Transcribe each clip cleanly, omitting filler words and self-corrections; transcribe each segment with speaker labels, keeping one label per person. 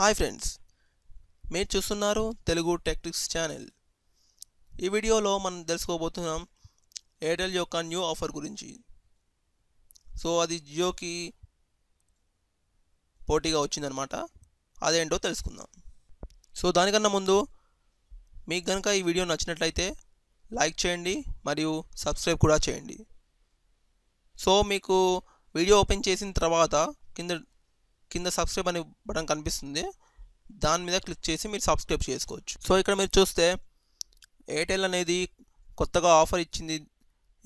Speaker 1: Hi friends, మీరు చూస్తున్నారు Telugu tech tips channel. ఈ వీడియోలో మనం తెలుసుకోబోతున్నాం ఎయిర్టెల్ యొక్క న్యూ ఆఫర్ గురించి. సో అది జియోకి పోటీగా వచ్చిందనమాట. అదేంటో తెలుసుకుందాం. సో దానికన్నా ముందు మీకు కనుక ఈ వీడియో నచ్చినట్లయితే లైక్ చేయండి మరియు సబ్స్క్రైబ్ కూడా చేయండి. సో మీకు వీడియో ఓపెన్ చేసిన తర్వాత కింద సబ్స్క్రైబ్ అనే బటన్ కనిపిస్తుంది, దాని మీద క్లిక్ చేసి మీరు సబ్స్క్రైబ్ చేసుకోవచ్చు. సో ఇక్కడ మీరు చూస్తే ఎయిర్టెల్ అనేది కొత్తగా ఆఫర్ ఇచ్చింది.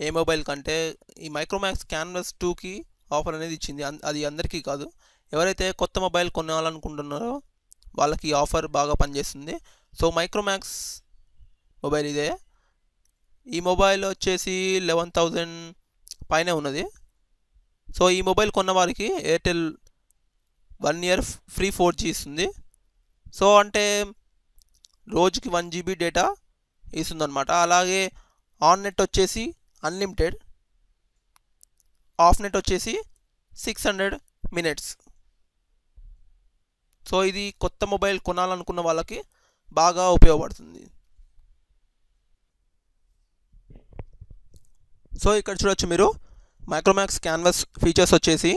Speaker 1: ఏ మొబైల్ కంటే ఈ మైక్రోమాక్స్ క్యాన్వాస్ 2కి ఆఫర్ అనేది ఇచ్చింది. అది అందరికీ కాదు, ఎవరైతే కొత్త మొబైల్ కొనాలనుకుంటున్నారో వాళ్ళకి ఈ ఆఫర్ బాగా పనిచేస్తుంది. సో మైక్రోమాక్స్ మొబైల్ ఇదే. ఈ మొబైల్ వచ్చేసి 11,000 పైనే ఉన్నది. సో ఈ మొబైల్ కొన్న వారికి ఎయిర్టెల్ 1 year ఫ్రీ 4G ఇస్తుంది. సో అంటే రోజుకి 1 GB డేటా ఇస్తుందన్నమాట. అలాగే ఆన్ నెట్ వచ్చేసి అన్లిమిటెడ్, ఆఫ్ నెట్ వచ్చేసి 600 minutes. సో ఇది కొత్త మొబైల్ కొనాలనుకున్న వాళ్ళకి బాగా ఉపయోగపడుతుంది. సో ఇక్కడ చూడొచ్చు మీరు మైక్రోమాక్స్ క్యాన్వాస్ ఫీచర్స్ వచ్చేసి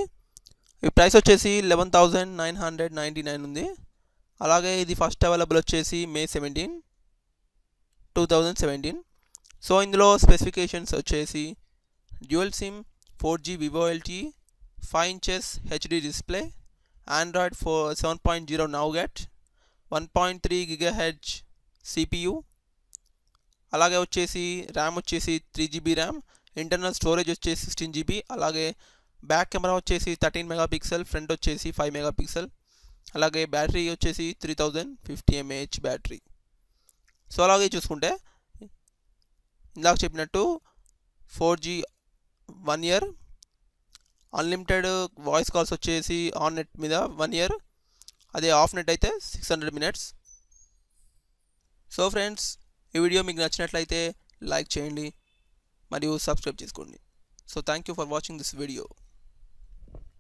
Speaker 1: ఈ ప్రైస్ వచ్చేసి 11,999 ఉంది. అలాగే ఇది ఫస్ట్ అవైలబుల్ వచ్చేసి May 17, 2017. సో ఇందులో స్పెసిఫికేషన్స్ వచ్చేసి dual SIM, 4G Vivo LTE, 5 inches HD display, Android 7.0 Nougat, 1.3 GHz CPU, అలాగే వచ్చేసి ర్యామ్ వచ్చేసి 3 GB ర్యామ్, ఇంటర్నల్ స్టోరేజ్ వచ్చేసి 16 GB, అలాగే బ్యాక్ కెమెరా వచ్చేసి 13 MP, ఫ్రంట్ వచ్చేసి 5 MP, అలాగే బ్యాటరీ వచ్చేసి 3050 mAh బ్యాటరీ. సో అలాగే చూసుకుంటే ఇందాక చెప్పినట్టు 4G 1 year, unlimited voice calls వచ్చేసి ఆన్ నెట్ మీద 1 year, అదే ఆఫ్ నెట్ అయితే 600 minutes. సో ఫ్రెండ్స్, ఈ వీడియో మీకు నచ్చినట్లయితే లైక్ చేయండి మరియు సబ్స్క్రైబ్ చేసుకోండి. So thank you for watching this video.